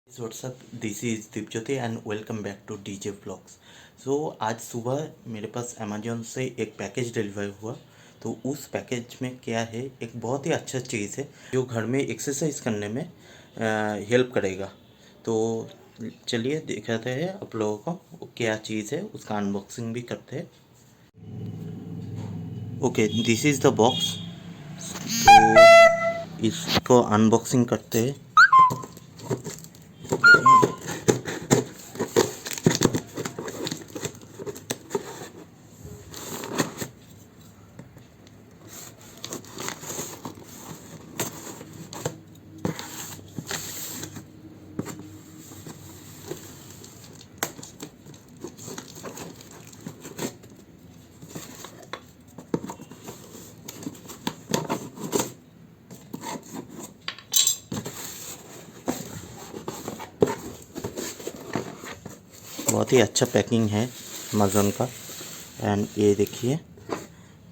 WhatsApp this is Deepjyoti and welcome back two DJ vlogs. आज सुबह मेरे पास अमेजोन से एक पैकेज डिलीवर हुआ। तो उस पैकेज में क्या है, एक बहुत ही अच्छा चीज़ है जो घर में एक्सरसाइज करने में हेल्प करेगा। तो चलिए दिखाते हैं आप लोगों को वो क्या चीज़ है, उसका अनबॉक्सिंग भी करते हैं। Okay, this is the box. तो इसको अनबॉक्सिंग करते हैं। बहुत ही अच्छा पैकिंग है अमेज़न का। एंड ये देखिए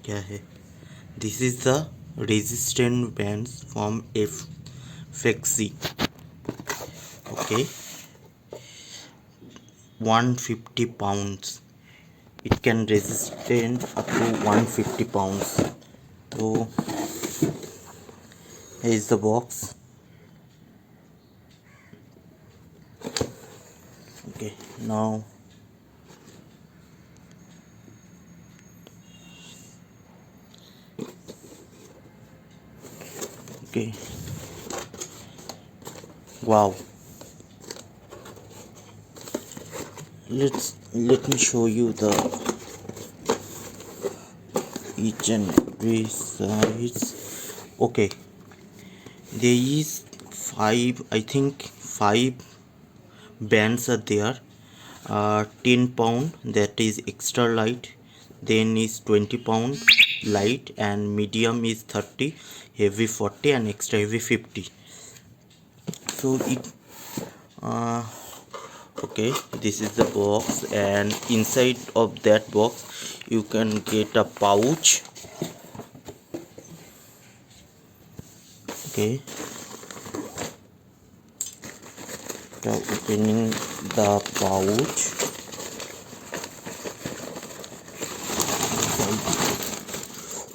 क्या है, this is the resistant bands from एफेक्सी। Okay, 150 pounds, it can resistant up to 150 pounds. तो here is the box. Okay, now okay, wow, let me show you the each and every size. Okay, there is five bands are there. 10 pound, that is extra light, then is 20 pound light, and medium is 30, heavy 40, and extra heavy 50. So it okay, this is the box, and inside of that box you can get a pouch. Okay, now opening the pouch.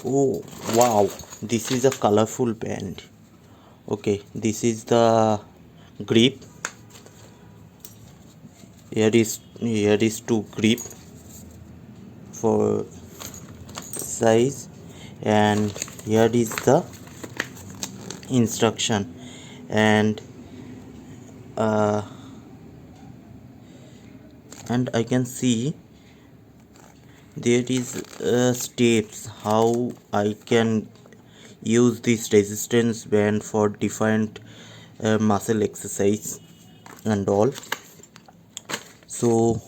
Oh wow, this is a colorful band. Okay, this is the grip. Here is two grip for size, and here is the instruction, and I can see there is steps how I can use this resistance band for different muscle exercise and all. So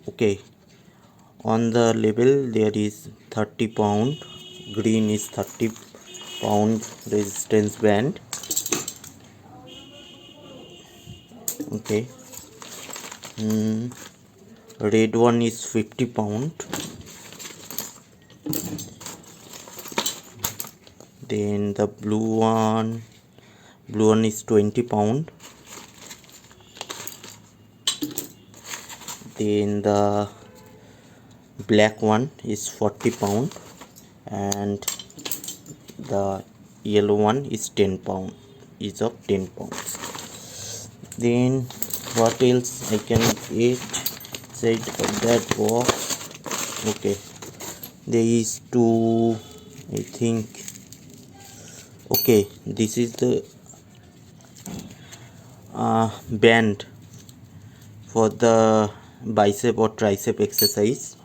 okay, on the label there is 30 pound, green is 30 pound resistance band. Okay, red one is 50 pound, then the blue one is 20 pound, then the black one is 40 pound, and the yellow one is 10 pound, is of 10 pounds. Then what else I can get inside of that box? Okay, there is two, I think. Okay, this is the band for the bicep or tricep exercise,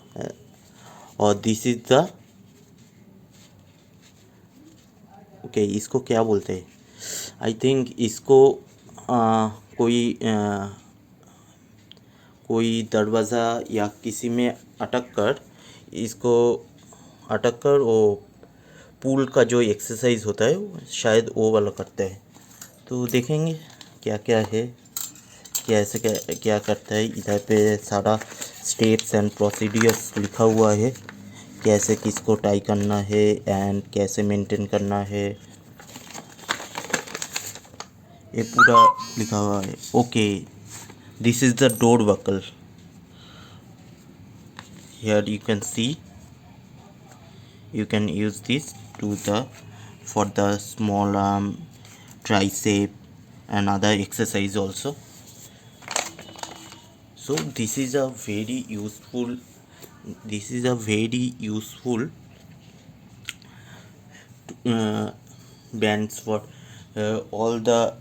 और this is the okay, इसको क्या बोलते हैं, I think इसको कोई दरवाज़ा या किसी में अटक कर वो पूल का जो एक्सरसाइज होता है शायद वो वाला करता है। तो देखेंगे क्या क्या है, क्या करता है। इधर पे सारा स्टेप्स एंड प्रोसीडियर्स लिखा हुआ है, कैसे किसको टाई करना है एंड कैसे मेंटेन करना है। ये पूरा लिखा हुआ है. Okay, this is the door buckle. Here you can see, you can use this to the for the small arm, tricep and other exercise also. So this is a very useful bands for all the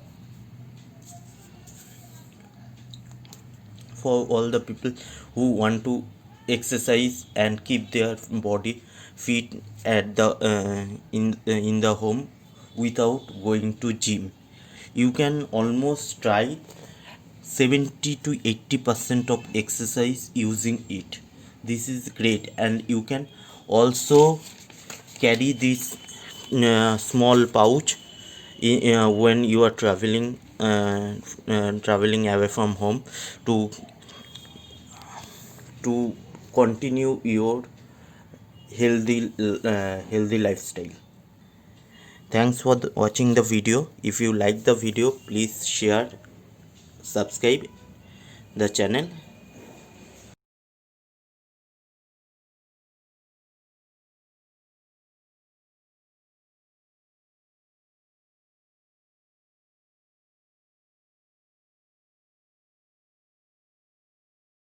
people who want to exercise and keep their body fit at the in the home without going to gym. You can almost try 70 to 80% of exercise using it. This is great, and you can also carry this small pouch when you are traveling away from home to continue your healthy lifestyle. Thanks for watching the video. If you like the video, please share, subscribe the channel